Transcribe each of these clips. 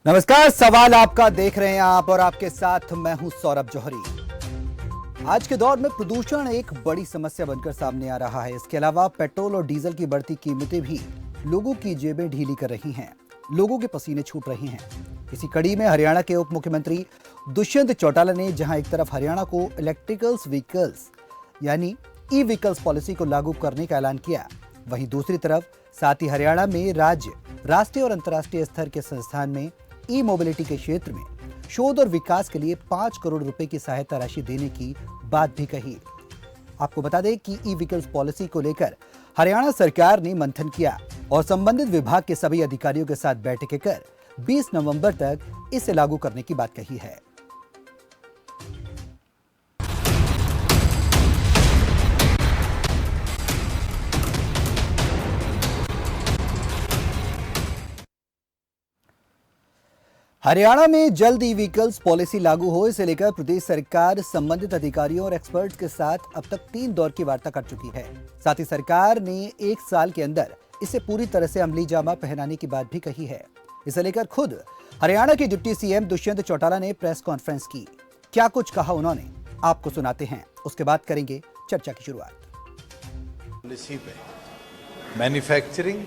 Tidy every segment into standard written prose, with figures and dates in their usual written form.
नमस्कार, सवाल आपका देख रहे हैं आप और आपके साथ मैं हूं सौरभ जौहरी। आज के दौर में प्रदूषण एक बड़ी समस्या बनकर सामने आ रहा है। इसके अलावा पेट्रोल और डीजल की बढ़ती कीमतें भी लोगों की जेबें ढीली कर रही हैं, लोगों के पसीने छूट रहे हैं। इसी कड़ी में हरियाणा के उप मुख्यमंत्री दुष्यंत चौटाला ने जहां एक तरफ हरियाणा को इलेक्ट्रिकल व्हीकल्स यानी ई व्हीकल्स पॉलिसी को लागू करने का ऐलान किया, वहीं दूसरी तरफ साथ ही हरियाणा में राज्य राष्ट्रीय और अंतर्राष्ट्रीय स्तर के संस्थान में ई मोबिलिटी के क्षेत्र में शोध और विकास के लिए 5 करोड़ रुपए की सहायता राशि देने की बात भी कही। आपको बता दें कि ई व्हीकल्स पॉलिसी को लेकर हरियाणा सरकार ने मंथन किया और संबंधित विभाग के सभी अधिकारियों के साथ बैठकें कर 20 नवंबर तक इसे लागू करने की बात कही है। हरियाणा में जल्द ई व्हीकल्स पॉलिसी लागू हो, इसे लेकर प्रदेश सरकार संबंधित अधिकारियों और एक्सपर्ट्स के साथ अब तक 3 दौर की वार्ता कर चुकी है। साथ ही सरकार ने 1 साल के अंदर इसे पूरी तरह से अमली जामा पहनाने की बात भी कही है। इसे लेकर खुद हरियाणा के डिप्टी सीएम दुष्यंत चौटाला ने प्रेस कॉन्फ्रेंस की। क्या कुछ कहा उन्होंने, आपको सुनाते हैं, उसके बाद करेंगे चर्चा की शुरुआत। पॉलिसी पे मैन्युफैक्चरिंग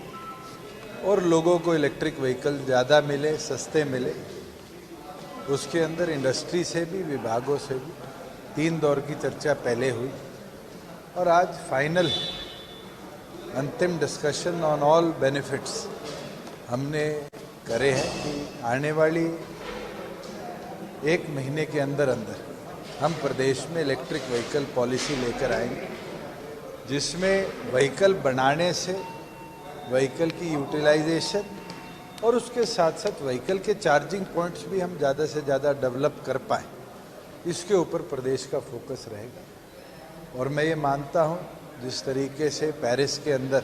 और लोगों को इलेक्ट्रिक व्हीकल ज़्यादा मिले, सस्ते मिले, उसके अंदर इंडस्ट्री से भी, विभागों से भी 3 दौर की चर्चा पहले हुई और आज फाइनल अंतिम डिस्कशन ऑन ऑल बेनिफिट्स हमने करे हैं कि आने वाली 1 महीने के अंदर अंदर हम प्रदेश में इलेक्ट्रिक व्हीकल पॉलिसी लेकर आएंगे, जिसमें व्हीकल बनाने से व्हीकल की यूटिलाइजेशन और उसके साथ साथ व्हीकल के चार्जिंग पॉइंट्स भी हम ज़्यादा से ज़्यादा डेवलप कर पाएँ, इसके ऊपर प्रदेश का फोकस रहेगा। और मैं ये मानता हूँ जिस तरीके से पेरिस के अंदर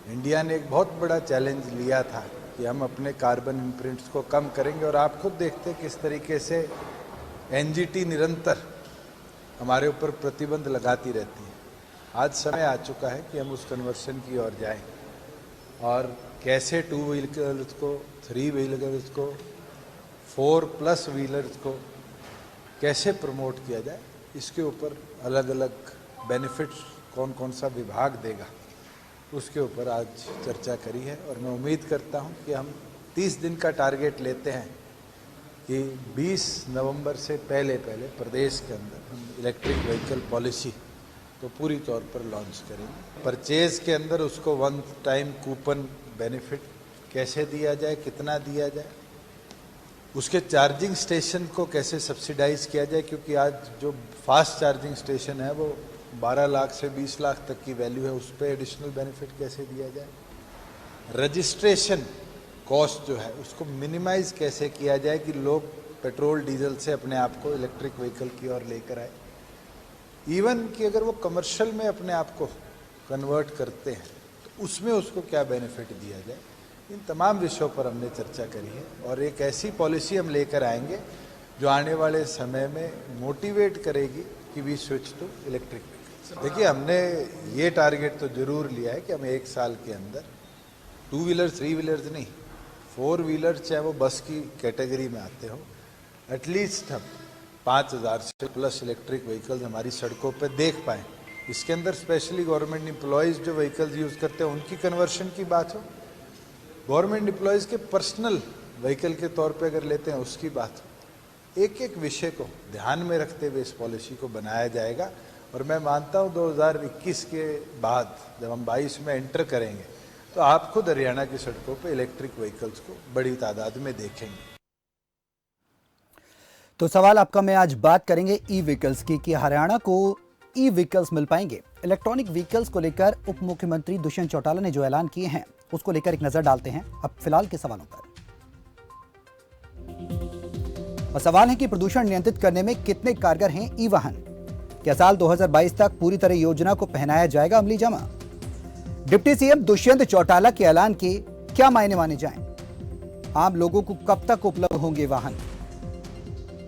इंडिया ने एक बहुत बड़ा चैलेंज लिया था कि हम अपने कार्बन इम्प्रिंट्स को कम करेंगे, और आप खुद देखते हैं किस तरीके से एनजीटी निरंतर हमारे ऊपर प्रतिबंध लगाती रहती है। आज समय आ चुका है कि हम उस कन्वर्शन की ओर जाएं और कैसे 2 व्हीलर्स को, 3 व्हीलर्स को, 4+ व्हीलर्स को कैसे प्रमोट किया जाए, इसके ऊपर अलग अलग बेनिफिट्स कौन कौन सा विभाग देगा, उसके ऊपर आज चर्चा करी है। और मैं उम्मीद करता हूं कि हम 30 दिन का टारगेट लेते हैं कि 20 नवंबर से पहले प्रदेश के अंदर हम इलेक्ट्रिक व्हीकल पॉलिसी तो पूरी तौर पर लॉन्च करेंगे। परचेज के अंदर उसको 1 टाइम कूपन बेनिफिट कैसे दिया जाए, कितना दिया जाए, उसके चार्जिंग स्टेशन को कैसे सब्सिडाइज किया जाए, क्योंकि आज जो फास्ट चार्जिंग स्टेशन है वो 12 लाख से 20 लाख तक की वैल्यू है, उस पर एडिशनल बेनिफिट कैसे दिया जाए, रजिस्ट्रेशन कॉस्ट जो है उसको मिनिमाइज कैसे किया जाए कि लोग पेट्रोल डीजल से अपने आप को इलेक्ट्रिक व्हीकल की ओर लेकर आए। इवन कि अगर वो कमर्शियल में अपने आप को कन्वर्ट करते हैं तो उसमें उसको क्या बेनिफिट दिया जाए, इन तमाम विषयों पर हमने चर्चा करी है। और एक ऐसी पॉलिसी हम लेकर आएंगे जो आने वाले समय में मोटिवेट करेगी कि we switch to electric vehicle. देखिए, हमने ये टारगेट तो जरूर लिया है कि हम 1 साल के अंदर 2 व्हीलर 3 व्हीलर्स नहीं, 4 व्हीलर चाहे वो बस की कैटेगरी में आते हो, एटलीस्ट हम 5000 से प्लस इलेक्ट्रिक व्हीकल्स हमारी सड़कों पे देख पाएँ। इसके अंदर स्पेशली गवर्नमेंट एम्प्लॉयज़ जो व्हीकल्स यूज़ करते हैं उनकी कन्वर्शन की बात हो, गवर्नमेंट एम्प्लॉयज़ के पर्सनल व्हीकल के तौर पे अगर लेते हैं उसकी बात हो, एक एक विषय को ध्यान में रखते हुए इस पॉलिसी को बनाया जाएगा। और मैं मानता हूँ 2021 के बाद जब हम 22 में एंटर करेंगे तो आप खुद हरियाणा की सड़कों पर इलेक्ट्रिक व्हीकल्स को बड़ी तादाद में देखेंगे। तो सवाल आपका मैं आज बात करेंगे ई व्हीकल्स की कि हरियाणा को ई व्हीकल्स मिल पाएंगे। इलेक्ट्रॉनिक व्हीकल्स को लेकर उप मुख्यमंत्री दुष्यंत चौटाला ने जो ऐलान किए हैं उसको लेकर एक नजर डालते हैं अब फिलहाल के सवालों पर। और सवाल है कि प्रदूषण नियंत्रित करने में कितने कारगर हैं ई वाहन। क्या साल 2022 तक पूरी तरह योजना को पहनाया जाएगा अमली जामा। डिप्टी सीएम दुष्यंत चौटाला के ऐलान के क्या मायने माने जाएं। आम लोगों को कब तक उपलब्ध होंगे वाहन।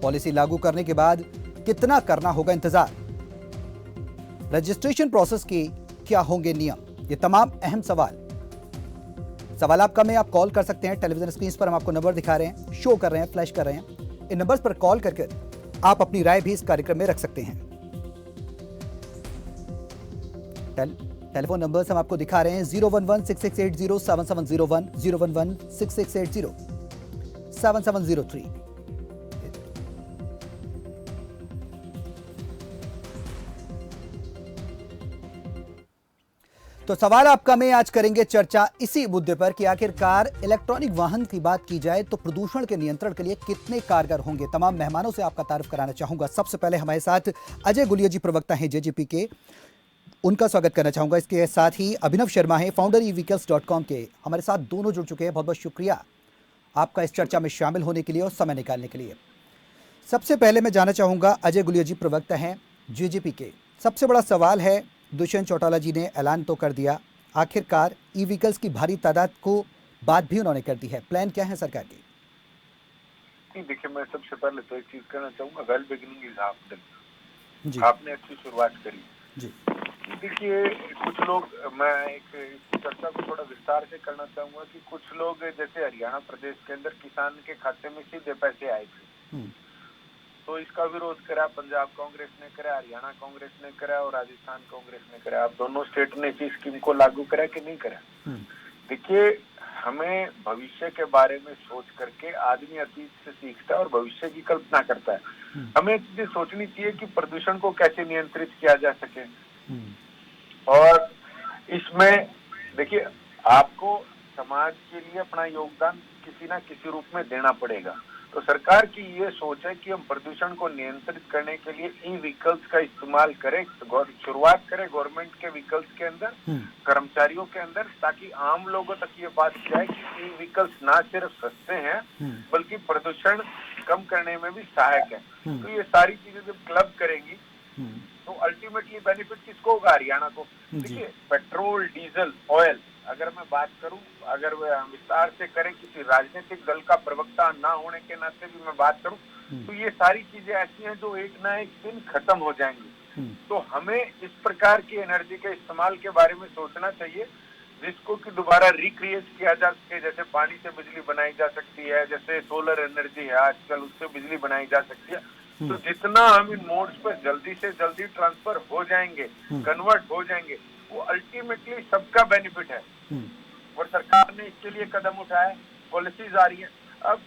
पॉलिसी लागू करने के बाद कितना करना होगा इंतजार। रजिस्ट्रेशन प्रोसेस के क्या होंगे नियम, ये तमाम अहम सवाल सवाल आपका में आप कॉल कर सकते हैं। टेलीविजन स्क्रीन पर हम आपको नंबर दिखा रहे हैं, शो कर रहे हैं, फ्लैश कर रहे हैं। इन नंबर्स पर कॉल करके आप अपनी राय भी इस कार्यक्रम में रख सकते हैं। टेलीफोन नंबर्स हम आपको दिखा रहे हैं 01166807701, 01166807703। तो सवाल आपका में आज करेंगे चर्चा इसी मुद्दे पर कि आखिरकार इलेक्ट्रॉनिक वाहन की बात की जाए तो प्रदूषण के नियंत्रण के लिए कितने कारगर होंगे। तमाम मेहमानों से आपका तारुफ कराना चाहूंगा। सबसे पहले हमारे साथ अजय गुलिया जी, प्रवक्ता हैं जेजेपी के, उनका स्वागत करना चाहूंगा। इसके साथ ही अभिनव शर्मा है, फाउंडर evehicles.com के, हमारे साथ दोनों जुड़ चुके हैं। बहुत बहुत शुक्रिया आपका इस चर्चा में शामिल होने के लिए और समय निकालने के लिए। सबसे पहले मैं जानना चाहूंगा, अजय गुलिया जी प्रवक्ता हैं जेजेपी के, सबसे बड़ा सवाल है, दुष्यंत चौटाला जी ने ऐलान तो कर दिया, आखिरकार ई व्हीकल्स की भारी तादाद को बात भी उन्होंने कर दी है, प्लान क्या है सरकार की? देखिए, मैं सबसे पहले तो एक चीज कहना चाहूंगा, well beginning is half done. आपने अच्छी शुरुआत करी जी। देखिए, कुछ लोग, मैं एक चर्चा को थोड़ा विस्तार से करना चाहूंगा कि कुछ लोग जैसे हरियाणा प्रदेश के अंदर किसान के खाते में सीधे पैसे आए थे, तो इसका विरोध करा, पंजाब कांग्रेस ने करा, हरियाणा कांग्रेस ने करा और राजस्थान कांग्रेस ने करा। अब दोनों स्टेट ने इस स्कीम को लागू करा कि नहीं करा। देखिए, हमें भविष्य के बारे में सोच करके आदमी अतीत से सीखता है और भविष्य की कल्पना करता है। हमें चीजें सोचनी चाहिए कि प्रदूषण को कैसे नियंत्रित किया जा सके। और इसमें देखिए, आपको समाज के लिए अपना योगदान किसी ना किसी रूप में देना पड़ेगा। तो सरकार की ये सोच है कि हम प्रदूषण को नियंत्रित करने के लिए ई व्हीकल्स का इस्तेमाल करें, शुरुआत करें गवर्नमेंट के व्हीकल्स के अंदर, कर्मचारियों के अंदर, ताकि आम लोगों तक ये बात जाए कि ई व्हीकल्स ना सिर्फ सस्ते हैं बल्कि प्रदूषण कम करने में भी सहायक है। तो ये सारी चीजें जब क्लब करेंगी तो अल्टीमेटली बेनिफिट किसको होगा? हरियाणा को। देखिए, पेट्रोल, डीजल, ऑयल, अगर मैं बात करूं, अगर विस्तार से करें, किसी राजनीतिक दल का प्रवक्ता ना होने के नाते भी मैं बात करूं, तो ये सारी चीजें ऐसी हैं जो एक ना एक दिन खत्म हो जाएंगी। तो हमें इस प्रकार की एनर्जी के इस्तेमाल के बारे में सोचना चाहिए जिसको कि दोबारा रिक्रिएट किया जा सके। जैसे पानी से बिजली बनाई जा सकती है, जैसे सोलर एनर्जी है आजकल, उससे बिजली बनाई जा सकती है। तो जितना हम इन मोड्स पर जल्दी से जल्दी ट्रांसफर हो जाएंगे, कन्वर्ट हो जाएंगे, वो अल्टीमेटली सबका बेनिफिट है। और सरकार ने इसके लिए कदम उठाया, पॉलिसीज आ रही है। अब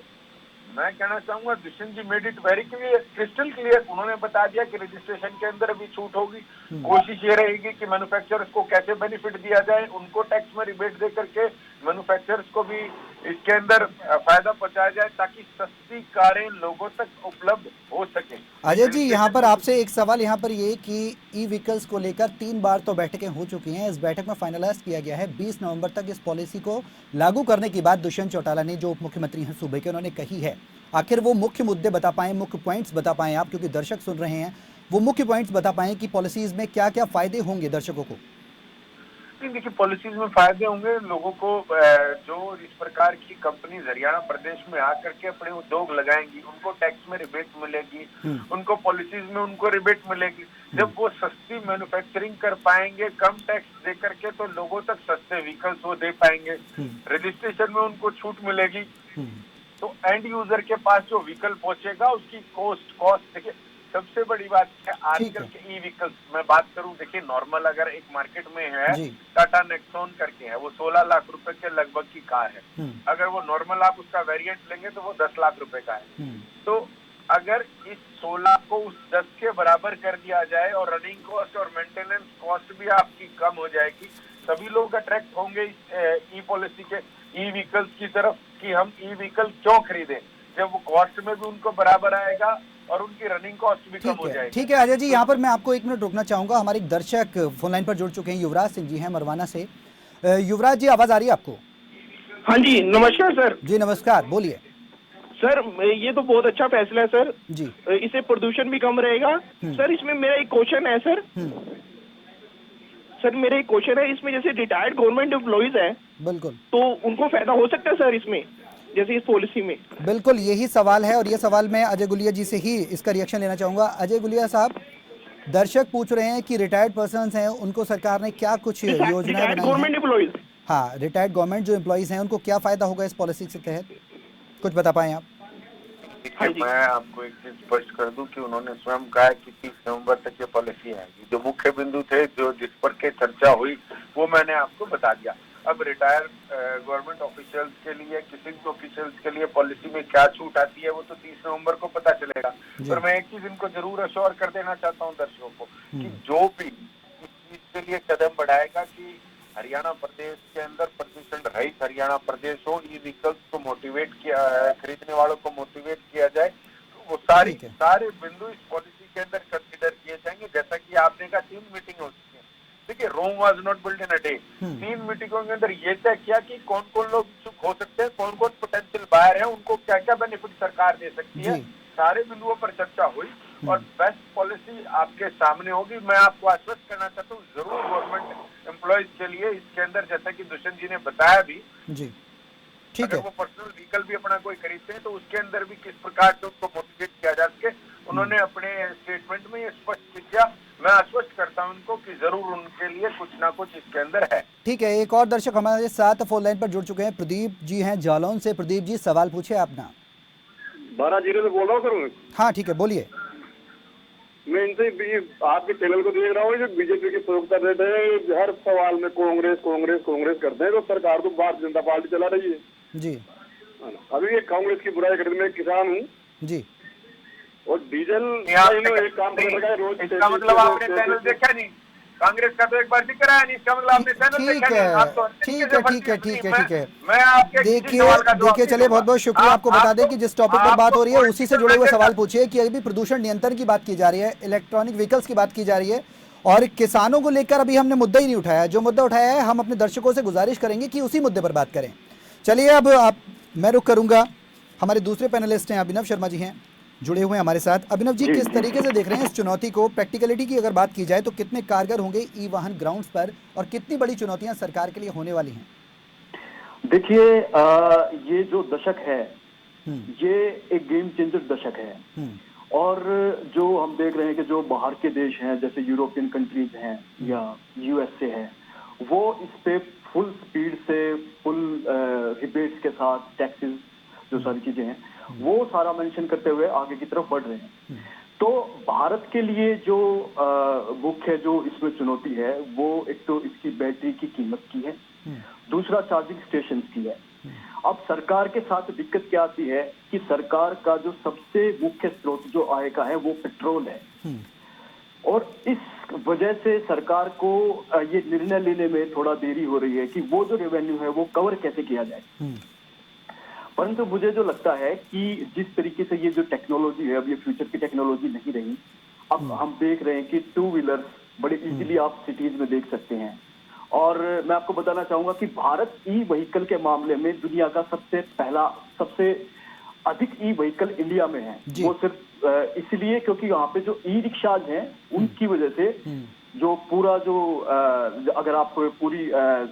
मैं कहना चाहूंगा, Dushyant ji made it very clear, crystal clear. उन्होंने बता दिया कि रजिस्ट्रेशन के अंदर भी छूट होगी। कोशिश ये रहेगी कि मैन्युफैक्चरर्स को कैसे बेनिफिट दिया जाए, उनको टैक्स में रिबेट दे करके मैन्युफैक्चरर्स को भी इसके अंदर फायदा पहुंचाया जाए ताकि सस्ती कारें लोगों तक उपलब्ध हो सके। अजय जी, यहाँ पर आपसे एक सवाल यहाँ पर ये कि ई व्हीकल्स को लेकर 3 बार तो बैठकें हो चुकी हैं। इस बैठक में फाइनलाइज किया गया है 20 नवंबर तक इस पॉलिसी को लागू करने की बात दुष्यंत चौटाला ने, जो उप मुख्यमंत्री हैं सूबे के, उन्होंने कही है। आखिर वो मुख्य मुद्दे बता पाएं, मुख्य पॉइंट्स बता पाएं आप, क्योंकि दर्शक सुन रहे हैं, वो मुख्य पॉइंट्स बता पाएं कि पॉलिसीज में क्या क्या फायदे होंगे दर्शकों को। देखिए, पॉलिसीज में फायदे होंगे लोगों को। जो इस प्रकार की कंपनीज हरियाणा प्रदेश में आकर के अपने उद्योग लगाएंगी, उनको टैक्स में रिबेट मिलेगी, उनको पॉलिसीज में उनको रिबेट मिलेगी। जब वो सस्ती मैन्युफैक्चरिंग कर पाएंगे, कम टैक्स दे करके, तो लोगों तक सस्ते व्हीकल्स वो दे पाएंगे। रजिस्ट्रेशन में उनको छूट मिलेगी, तो एंड यूजर के पास जो व्हीकल पहुंचेगा उसकी कॉस्ट देखिए, सबसे बड़ी बात है आजकल के ई व्हीकल्स मैं बात करूं। देखिए, नॉर्मल अगर एक मार्केट में है टाटा नेक्सॉन करके है, वो 16 लाख रुपए के लगभग की कार है। अगर वो नॉर्मल आप उसका वेरिएंट लेंगे तो वो 10 लाख रुपए का है। तो अगर इस 16 को उस 10 के बराबर कर दिया जाए और रनिंग कॉस्ट और मेंटेनेंस कॉस्ट भी आपकी कम हो जाएगी, सभी लोग अट्रैक्ट होंगे इस ई पॉलिसी के, ई व्हीकल्स की तरफ, कि हम ई व्हीकल क्यों खरीदें जब वो कॉस्ट में भी उनको बराबर आएगा और उनकी रनिंग कॉस्ट भी कम हो जाएगी। ठीक है अजय जी, यहाँ पर मैं आपको 1 मिनट रोकना चाहूंगा। हमारे एक दर्शक फोन लाइन पर जुड़ चुके हैं, युवराज सिंह जी हैं मरवाना से। युवराज जी, आवाज आ रही है आपको? हाँ जी, नमस्कार सर। जी नमस्कार, बोलिए सर। ये तो बहुत अच्छा फैसला है सर जी, इससे प्रदूषण भी कम रहेगा। सर, इसमें मेरा एक क्वेश्चन है सर। मेरा एक क्वेश्चन है, इसमें जैसे रिटायर्ड गवर्नमेंट एम्प्लॉइज है, बिल्कुल, तो उनको फायदा हो सकता है सर इसमें, जैसे इस पॉलिसी में? बिल्कुल, यही सवाल है और ये सवाल मैं अजय गुलिया जी से ही इसका रिएक्शन लेना चाहूंगा। अजय गुलिया साहब, दर्शक पूछ रहे हैं कि रिटायर्ड पर्सन्स हैं, उनको सरकार ने क्या कुछ योजनाएं बनाई हैं? हाँ, रिटायर्ड गवर्नमेंट जो एम्प्लॉइज हैं उनको क्या फायदा होगा इस पॉलिसी के तहत, कुछ बता पाएं आप? देखिए, मैं आपको एक चीज स्पष्ट कर दूं कि उन्होंने स्वयं कहा कि 30 नवंबर तक ये पॉलिसी आएगी। जो मुख्य बिंदु थे जो जिस पर के चर्चा हुई वो मैंने आपको बता दिया। अब रिटायर्ड गवर्नमेंट ऑफिशियल्स के लिए, किसी भी ऑफिशियल्स के लिए पॉलिसी में क्या छूट आती है वो तो 30 नवंबर को पता चलेगा। पर मैं एक चीज इनको जरूर अश्योर कर देना चाहता हूँ दर्शकों को कि जो भी इस चीज के लिए कदम बढ़ाएगा कि हरियाणा प्रदेश के अंदर प्रदूषण रहित हरियाणा प्रदेश हो, ई व्हीकल्स को मोटिवेट किया, खरीदने वालों को मोटिवेट किया जाए, तो वो सारे बिंदु इस पॉलिसी के अंदर कंसिडर किए जाएंगे। जैसा कि आपने कहा 3 मीटिंग हो चुकी है। देखिए, Rome was not built in a day. 3 मीटिंगों के अंदर ये तय किया कि कौन कौन लोग इच्छुक हो सकते हैं, कौन कौन पोटेंशियल बायर है, उनको क्या क्या बेनिफिट सरकार दे सकती है। सारे बिंदुओं पर चर्चा हुई और बेस्ट पॉलिसी आपके सामने होगी। मैं आपको आश्वस्त करना चाहता हूँ, जरूर गवर्नमेंट एम्प्लॉइज के लिए इसके अंदर, जैसा कि दुष्यंत जी ने बताया भी, जी ठीक है, वो पर्सनल व्हीकल भी अपना कोई खरीदते हैं तो उसके अंदर भी किस प्रकार से उनको मोटिवेट किया जा सके, उन्होंने अपने स्टेटमेंट में ये स्पष्ट किया। मैं आश्वस्त करता हूं उनको कि जरूर उनके लिए कुछ ना कुछ इसके अंदर है। ठीक है, एक और दर्शक हमारे साथ फोन लाइन पर जुड़ चुके हैं, प्रदीप जी हैं जालौन से। प्रदीप जी, सवाल पूछे अपना। 12-0 से बोल रहा हूँ सर। हाँ ठीक है, बोलिए। मैं इनसे आपके चैनल को देख रहा हूँ, जो बीजेपी के प्रवक्ता रहते हैं हर सवाल में कांग्रेस कांग्रेस कांग्रेस करते हैं, तो सरकार तो भारतीय जनता पार्टी चला रही है जी। अभी ये कांग्रेस की बुराई करने में किसान हूँ जी, और डीजल एक काम कर रोज। इसका मतलब आपने चैनल देखा नहीं, कांग्रेस का तो एक बार जिक्र है नहीं, इसका मतलब आपने चैनल देखा नहीं। ठीक है। मैं आपके देखिए चलिए, बहुत बहुत शुक्रिया। आपको बता दें कि जिस टॉपिक पर बात हो रही है उसी से जुड़े हुए सवाल पूछिए कि अभी प्रदूषण नियंत्रण की बात की जा रही है, इलेक्ट्रॉनिक व्हीकल्स की बात की जा रही है और किसानों को लेकर अभी हमने मुद्दा ही नहीं उठाया है। जो मुद्दा उठाया है हम अपने दर्शकों से गुजारिश करेंगे कि उसी मुद्दे पर बात करें। चलिए, अब मैं रुक करूंगा। हमारे दूसरे पैनलिस्ट हैं अभिनव शर्मा जी, हैं जुड़े हुए हैं हमारे साथ। अभिनव जी, किस तरीके से देख रहे हैं इस चुनौती को? प्रैक्टिकलिटी की अगर बात की जाए तो कितने कारगर होंगे ई वाहन ग्राउंड्स पर और कितनी बड़ी चुनौतियां सरकार के लिए होने वाली हैं? देखिए, ये जो दशक है ये एक गेम चेंजर दशक है और जो हम देख रहे हैं कि जो बाहर के देश हैं जैसे यूरोपियन कंट्रीज हैं या यूएसए है, वो इस पे फुल स्पीड से फुल रिबेट्स के साथ टैक्सेस जो सारी चीजें हैं वो सारा मेंशन करते हुए आगे की तरफ बढ़ रहे हैं। तो भारत के लिए जो मुख्य जो इसमें चुनौती है वो एक तो इसकी बैटरी की कीमत की है, दूसरा चार्जिंग स्टेशन की है। अब सरकार के साथ दिक्कत क्या आती है कि सरकार का जो सबसे मुख्य स्रोत जो आय का है वो पेट्रोल है और इस वजह से सरकार को ये निर्णय लेने में थोड़ा देरी हो रही है कि वो जो रेवेन्यू है वो कवर कैसे किया जाए। परंतु मुझे जो लगता है कि जिस तरीके से ये जो टेक्नोलॉजी है, अब ये फ्यूचर की टेक्नोलॉजी नहीं रही। अब हम देख रहे हैं कि 2 व्हीलर्स बड़े इजीली आप सिटीज में देख सकते हैं और मैं आपको बताना चाहूंगा कि भारत ई व्हीकल के मामले में दुनिया का सबसे अधिक ई व्हीकल इंडिया में है। वो सिर्फ इसलिए क्योंकि यहाँ पे जो ई रिक्शाज हैं उनकी वजह से जो पूरा जो अगर आप पूरी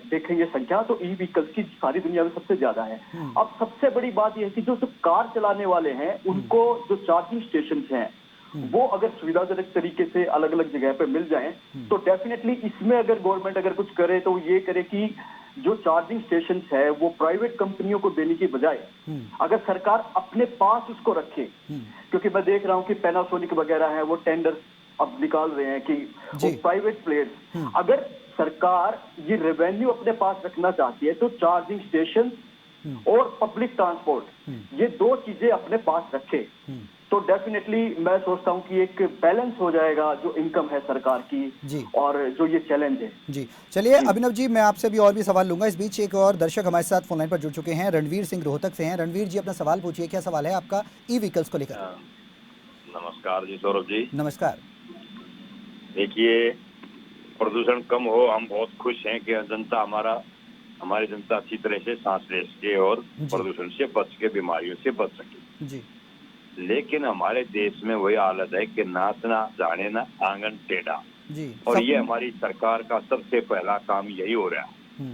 देखेंगे संख्या तो ई व्हीकल्स की सारी दुनिया में सबसे ज्यादा है। अब सबसे बड़ी बात यह है कि जो कार चलाने वाले हैं उनको जो चार्जिंग स्टेशन हैं वो अगर सुविधाजनक तरीके से अलग अलग जगह पे मिल जाएं तो डेफिनेटली इसमें अगर गवर्नमेंट अगर कुछ करे तो ये करे कि जो चार्जिंग स्टेशन है वो प्राइवेट कंपनियों को देने की बजाय अगर सरकार अपने पास उसको रखे, क्योंकि मैं देख रहा हूँ कि पैनासोनिक वगैरह है वो टेंडर अब निकाल रहे हैं कि वो प्राइवेट प्लेयर्स, अगर सरकार ये रेवेन्यू अपने पास रखना चाहती है तो चार्जिंग स्टेशन और पब्लिक ट्रांसपोर्ट ये 2 चीजें अपने पास रखे तो डेफिनेटली मैं सोचता हूं कि एक बैलेंस हो जाएगा जो इनकम है सरकार की और जो ये चैलेंज है। जी चलिए अभिनव जी, मैं आपसे भी और भी सवाल लूंगा। इस बीच एक और दर्शक हमारे साथ फोन लाइन पर जुड़ चुके हैं, रणवीर सिंह रोहतक से हैं। रणवीर जी, अपना सवाल पूछिए, क्या सवाल है आपका ई व्हीकल्स को लेकर? नमस्कार जी सौरभ जी। नमस्कार। देखिए, प्रदूषण कम हो, हम बहुत खुश हैं कि हमारी जनता अच्छी तरह से सांस ले सके और प्रदूषण से बच के बीमारियों से बच सके जी। लेकिन हमारे देश में वही हालत है कि नाचना जाने ना आंगन टेढ़ा जी। और ये हमारी सरकार का सबसे पहला काम यही हो रहा है।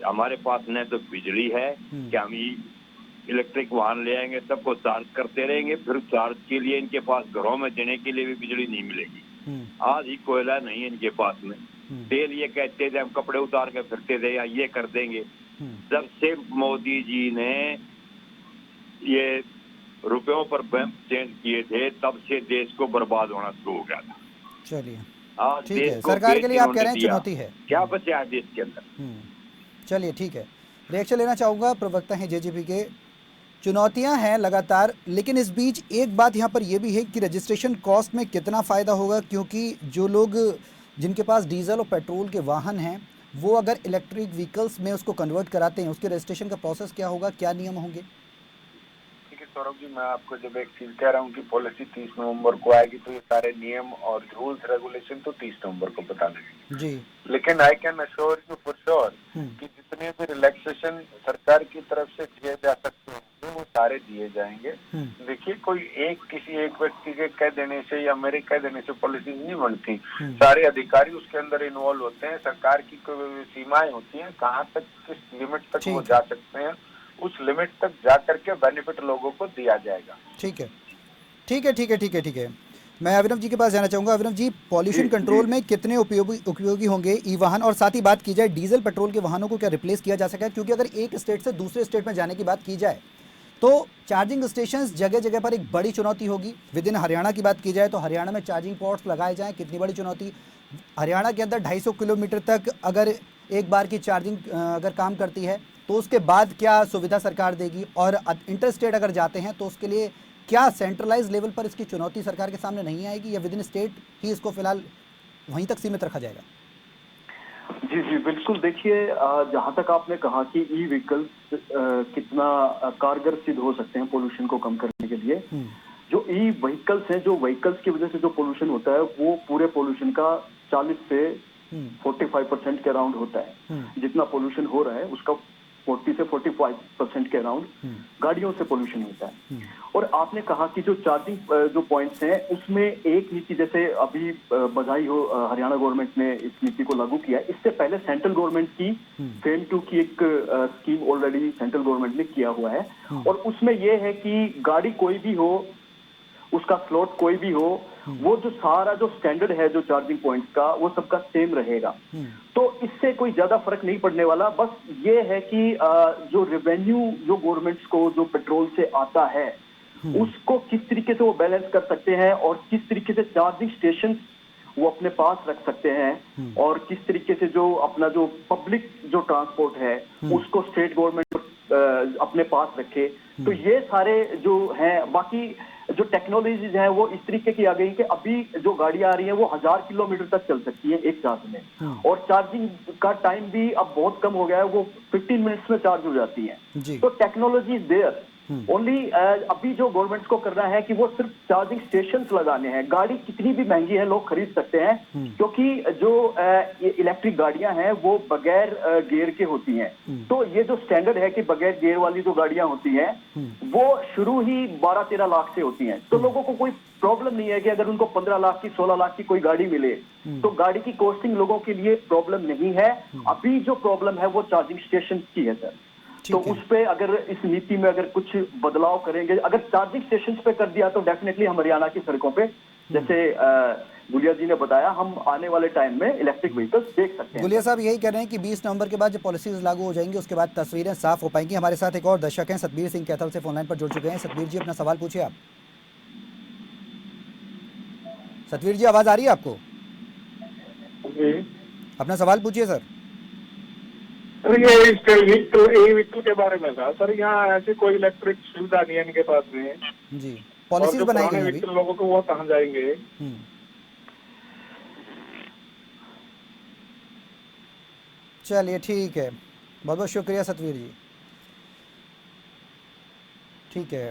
हमारे पास न तो बिजली है कि हम इलेक्ट्रिक वाहन ले आएंगे, सबको चार्ज करते रहेंगे, फिर चार्ज के लिए इनके पास घरों में देने के लिए भी बिजली नहीं मिलेगी। आज ही कोयला नहीं है इनके पास में, तेल ये कहते थे हम कपड़े उतार के फिरते थे या ये कर देंगे। जब से मोदी जी ने ये रुपयों पर बैंक चेंज किए थे तब से देश को बर्बाद होना शुरू हो गया था। चलिए आज ठीक है, सरकार के लिए आप कह रहे हैं चुनौती है, क्या बचा है देश के अंदर। चलिए ठीक है, रिएक्शन लेना चाहूँगा, प्रवक्ता हैं जेजेपी के। चुनौतियां हैं लगातार, लेकिन इस बीच एक बात यहाँ पर यह भी है कि रजिस्ट्रेशन कॉस्ट में कितना फ़ायदा होगा, क्योंकि जो लोग जिनके पास डीजल और पेट्रोल के वाहन हैं वो अगर इलेक्ट्रिक व्हीकल्स में उसको कन्वर्ट कराते हैं, उसके रजिस्ट्रेशन का प्रोसेस क्या होगा, क्या नियम होंगे? सौरभ जी, मैं आपको जब एक चीज कह रहा हूँ कि पॉलिसी 30 नवंबर को आएगी तो ये सारे नियम और रूल्स रेगुलेशन तो 30 नवंबर को पता लगेंगे जी। लेकिन I can assure you for sure कि जितने भी रिलैक्सेशन सरकार की तरफ से दिए जा सकते हैं वो सारे दिए जाएंगे। देखिए, कोई किसी एक व्यक्ति के कह देने से या मेरे कह देने से पॉलिसी नहीं बनती। सारे अधिकारी उसके अंदर इन्वॉल्व होते हैं। सरकार की कोई सीमाएं होती हैं, कहाँ तक किस लिमिट तक वो जा सकते हैं, उस लिमिट तक जा करके बेनिफिट लोगों को दिया जाएगा। ठीक है, ठीक है, ठीक है, ठीक है, ठीक है। मैं अभिनव जी के पास जाना चाहूँगा। अभिनव जी, पॉल्यूशन कंट्रोल में कितने उपयोगी होंगे ई वाहन, और साथ ही बात की जाए डीजल पेट्रोल के वाहनों को क्या रिप्लेस किया जा सके? क्योंकि अगर एक स्टेट से दूसरे स्टेट में जाने की बात की जाए तो चार्जिंग स्टेशंस जगह जगह पर एक बड़ी चुनौती होगी। विद इन हरियाणा की बात की जाए तो हरियाणा में चार्जिंग पॉइंट्स लगाए जाएँ, कितनी बड़ी चुनौती। हरियाणा के अंदर 250 किलोमीटर तक अगर एक बार की चार्जिंग अगर काम करती है तो उसके बाद क्या सुविधा सरकार देगी, और इंटर स्टेट अगर जाते हैं तो उसके लिए क्या सेंट्रलाइज लेवल पर इसकी चुनौती सरकार के सामने नहीं आएगी, या विद इन स्टेट ही इसको फिलहाल वहीं तक सीमित रखा जाएगा? जी जी बिल्कुल। देखिए, जहां तक आपने कहा कि ई व्हीकल्स कितना कारगर सिद्ध हो सकते हैं पोल्यूशन को कम करने के लिए, जो ई व्हीकल्स हैं, जो व्हीकल्स की वजह से जो पोल्यूशन होता है वो पूरे पोल्यूशन का 40 से 45% के अराउंड होता है। जितना पोल्यूशन हो रहा है उसका 40 से 45% के अराउंड गाड़ियों से पोल्यूशन होता है। और आपने कहा कि जो चार्जिंग जो पॉइंट्स हैं उसमें एक नीति, जैसे अभी बधाई हो हरियाणा गवर्नमेंट ने इस नीति को लागू किया है। इससे पहले सेंट्रल गवर्नमेंट की फेम 2 की एक स्कीम ऑलरेडी सेंट्रल गवर्नमेंट ने किया हुआ है, और उसमें यह है कि गाड़ी कोई भी हो, उसका स्लॉट कोई भी हो, वो जो सारा जो स्टैंडर्ड है जो चार्जिंग पॉइंट्स का वो सबका सेम रहेगा। तो इससे कोई ज्यादा फर्क नहीं पड़ने वाला। बस ये है कि जो रेवेन्यू जो गवर्नमेंट्स को जो पेट्रोल से आता है उसको किस तरीके से वो बैलेंस कर सकते हैं, और किस तरीके से चार्जिंग स्टेशन वो अपने पास रख सकते हैं, और किस तरीके से जो अपना जो पब्लिक जो ट्रांसपोर्ट है उसको स्टेट गवर्नमेंट अपने पास रखे। तो ये सारे जो हैं, बाकी जो टेक्नोलॉजीज है वो इस तरीके की आ गई कि अभी जो गाड़ियां आ रही हैं वो 1000 किलोमीटर तक चल सकती है एक चार्ज में, और चार्जिंग का टाइम भी अब बहुत कम हो गया है, वो 15 मिनट्स में चार्ज हो जाती है। तो टेक्नोलॉजी इज देयर ओनली। अभी जो गवर्नमेंट को करना है कि वो सिर्फ चार्जिंग स्टेशंस लगाने हैं। गाड़ी कितनी भी महंगी है लोग खरीद सकते हैं, क्योंकि जो इलेक्ट्रिक गाड़ियां हैं वो बगैर गियर के होती हैं। तो ये जो स्टैंडर्ड है कि बगैर गियर वाली जो गाड़ियां होती हैं वो शुरू ही 12-13 लाख से होती हैं। तो लोगों को कोई प्रॉब्लम नहीं है कि अगर उनको 15 लाख की 16 लाख की कोई गाड़ी मिले तो गाड़ी की कॉस्टिंग लोगों के लिए प्रॉब्लम नहीं है। अभी जो प्रॉब्लम है वो चार्जिंग स्टेशन की है सर। तो उस पे अगर इस नीति में अगर कुछ बदलाव करेंगे, अगर चार्जिंग स्टेशन पे कर दिया तो डेफिनेटली हम हरियाणा की सड़कों पे, जैसे गुलिया जी ने बताया, हम आने वाले टाइम में इलेक्ट्रिक व्हीकल्स देख सकते हैं। गुलिया साहब यही कह रहे हैं कि 20 नवंबर के बाद जब पॉलिसीज लागू हो जाएंगी उसके बाद तस्वीरें साफ हो पाएंगी। हमारे साथ एक और दर्शक हैं, सतबीर सिंह कैथल से फोनलाइन पर जुड़ चुके हैं। सतबीर जी, अपना सवाल पूछिए आप। सतबीर जी, आवाज आ रही है आपको? अपना सवाल पूछिए सर। सर, ये व्हीकल के बारे में था सर। यहाँ ऐसी कोई इलेक्ट्रिक सुविधा नहीं है इनके पास में जी। पॉलिसीज बनाई गई हैं, लोगों को वो कहाँ जाएंगे? चलिए ठीक है, बहुत बहुत शुक्रिया सतबीर जी। ठीक है,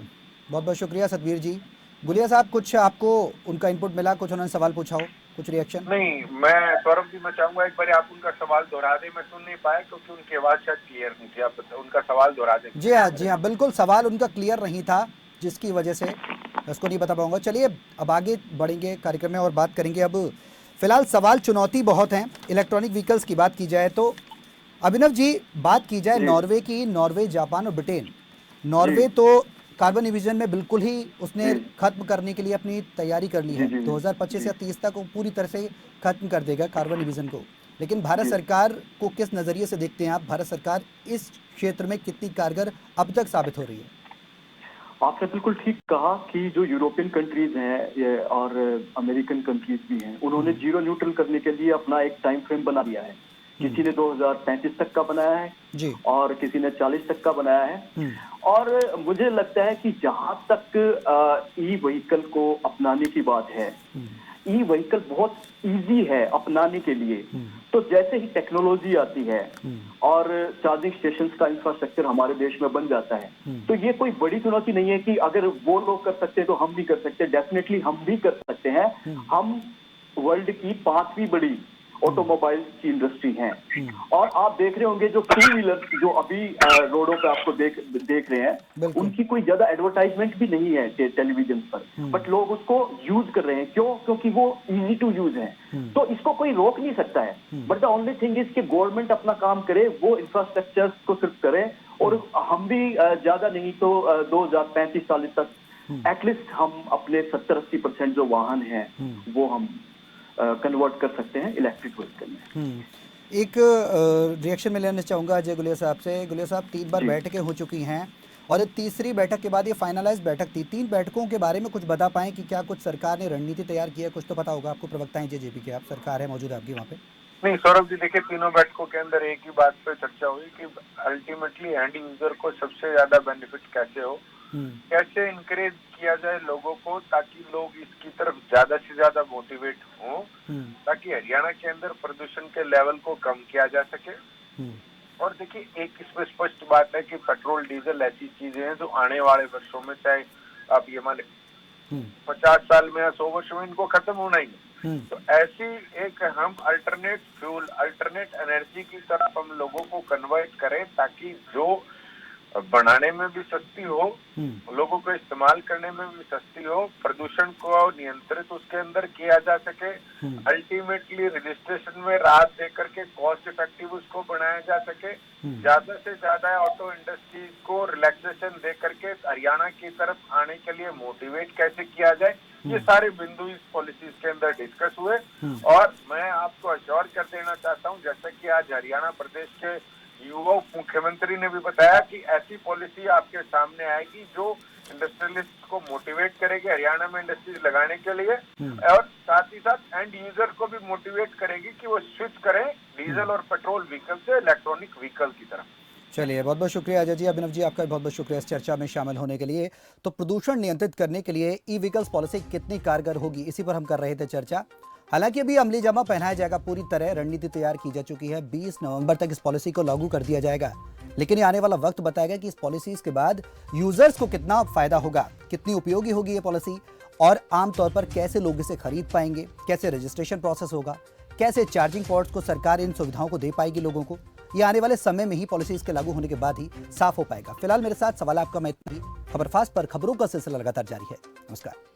बहुत बहुत शुक्रिया सतबीर जी। गुलिया साहब, कुछ आपको उनका इनपुट मिला, कुछ उन्होंने सवाल पूछा हो, कुछ रिएक्शन? नहीं, मैं सौरभ जी मैं चाहूंगा एक बार आप उनका सवाल दोहरा दें। मैं सुन नहीं पाया क्योंकि उनकी आवाज शायद क्लियर नहीं थी। आप उनका सवाल दोहरा दें। जी हाँ, बिल्कुल, सवाल उनका क्लियर नहीं था जिसकी वजह से उसको नहीं बता पाऊंगा। चलिए अब आगे बढ़ेंगे कार्यक्रम में और बात करेंगे। अब फिलहाल सवाल चुनौती बहुत हैं। इलेक्ट्रॉनिक व्हीकल्स की बात की जाए तो अभिनव जी, बात की जाए नॉर्वे की, नॉर्वे, जापान और ब्रिटेन। नॉर्वे तो कार्बन इमिशन में बिल्कुल ही उसने खत्म करने के लिए अपनी तैयारी कर ली है। 2025 या 30 तक वो पूरी तरह से खत्म कर देगा कार्बन इमिशन को। लेकिन भारत सरकार को किस नजरिए से देखते हैं आप? भारत सरकार इस क्षेत्र में कितनी कारगर अब तक साबित हो रही है? आपने बिल्कुल ठीक कहा कि जो यूरोपियन कंट्रीज हैं और अमेरिकन कंट्रीज भी हैं, उन्होंने जीरो न्यूट्रल करने के लिए अपना एक टाइम फ्रेम बना दिया है। किसी ने 2035 तक का बनाया है जी। और किसी ने 40 तक का बनाया है। और मुझे लगता है कि जहां तक ई व्हीकल को अपनाने की बात है, ई व्हीकल बहुत इजी है अपनाने के लिए। तो जैसे ही टेक्नोलॉजी आती है और चार्जिंग स्टेशंस का इंफ्रास्ट्रक्चर हमारे देश में बन जाता है, तो ये कोई बड़ी चुनौती नहीं है कि अगर वो लोग कर सकते हैं तो हम भी कर सकते हैं। डेफिनेटली हम भी कर सकते हैं। हम वर्ल्ड की 5वीं बड़ी ऑटोमोबाइल की इंडस्ट्री है। और आप देख रहे होंगे जो 2 व्हीलर जो अभी रोडों पे आपको देख रहे हैं, उनकी कोई ज्यादा एडवर्टाइजमेंट भी नहीं है टेलीविजन पर, बट लोग उसको यूज कर रहे हैं। क्यों? क्योंकि वो इजी टू यूज है। तो इसको कोई रोक नहीं सकता है। But the only thing is कि गवर्नमेंट अपना काम करे, वो इंफ्रास्ट्रक्चर को सिर्फ करे, और हम भी ज्यादा नहीं तो 2035-40 तक एटलीस्ट हम अपने 70-80% जो वाहन हैं वो हम कन्वर्ट कर सकते हैं इलेक्ट्रिक व्हीकल में। एक रिएक्शन में लेना चाहूँगा अजय गुलिया साहब से। गुलिया साहब, 3 बार बैठकें हो चुकी हैं और तीसरी बैठक के बाद ये फाइनलाइज बैठक थी। 3 बैठकों के बारे में कुछ बता पाएं कि क्या कुछ सरकार ने रणनीति तैयार की है? कुछ तो पता होगा आपको, प्रवक्ता हैं जेजेपी के, आप सरकार है मौजूद आपकी वहाँ पे। नहीं सौरभ जी, देखिए तीनों बैठकों के अंदर एक ही बात पे चर्चा हुई कि अल्टीमेटली एंड यूजर को सबसे ज्यादा बेनिफिट कैसे हो, कैसे इनकरेज किया जाए लोगों को, ताकि लोग इसकी तरफ ज्यादा से ज्यादा मोटिवेट हों, ताकि हरियाणा के अंदर प्रदूषण के लेवल को कम किया जा सके। और देखिए एक इसमें स्पष्ट बात है कि पेट्रोल डीजल ऐसी चीजें हैं जो आने वाले वर्षों में, चाहे आप ये मान 50 साल में या 100 वर्ष में, इनको खत्म होना ही है। तो ऐसी एक हम अल्टरनेट फ्यूल, अल्टरनेट एनर्जी की तरफ हम लोगों को कन्वर्ट करें, ताकि जो बनाने में भी सस्ती हो, लोगों को इस्तेमाल करने में भी सस्ती हो, प्रदूषण को नियंत्रित उसके अंदर किया जा सके, अल्टीमेटली रजिस्ट्रेशन में राहत देकर के कॉस्ट इफेक्टिव उसको बनाया जा सके, ज्यादा से ज्यादा ऑटो इंडस्ट्रीज को रिलैक्सेशन दे करके हरियाणा की तरफ आने के लिए मोटिवेट कैसे किया जाए, ये सारे बिंदु इस पॉलिसीज के अंदर डिस्कस हुए। और मैं आपको अश्योर कर देना चाहता हूँ, जैसे कि आज हरियाणा प्रदेश के युवा मुख्यमंत्री ने भी बताया कि ऐसी पॉलिसी आपके सामने आएगी जो इंडस्ट्रियलिस्ट को मोटिवेट करेगी हरियाणा में इंडस्ट्रीज लगाने के लिए, और साथ ही साथ एंड यूजर को भी मोटिवेट करेगी कि वो स्विच करें डीजल और पेट्रोल व्हीकल से इलेक्ट्रॉनिक व्हीकल की तरफ। चलिए, बहुत बहुत शुक्रिया अजय जी। अभिनव जी, आपका बहुत बहुत शुक्रिया इस चर्चा में शामिल होने के लिए। तो प्रदूषण नियंत्रित करने के लिए ई व्हीकल्स पॉलिसी कितनी कारगर होगी, इसी पर हम कर रहे थे चर्चा। हालांकि अभी अमली जामा पहनाया जाएगा, पूरी तरह रणनीति तैयार की जा चुकी है। 20 नवंबर तक इस पॉलिसी को लागू कर दिया जाएगा, लेकिन ये आने वाला वक्त बताएगा कि इस पॉलिसी के बाद यूजर्स को कितना फायदा होगा, कितनी उपयोगी होगी ये पॉलिसी, और आमतौर पर कैसे लोग इसे खरीद पाएंगे, कैसे रजिस्ट्रेशन प्रोसेस होगा, कैसे चार्जिंग पॉइंट्स को सरकार इन सुविधाओं को दे पाएगी लोगों को। ये आने वाले समय में ही पॉलिसी इसके लागू होने के बाद ही साफ हो पाएगा। फिलहाल मेरे साथ सवाल आपका मैं इतना ही। खबर फास्ट पर खबरों का सिलसिला लगातार जारी है। नमस्कार।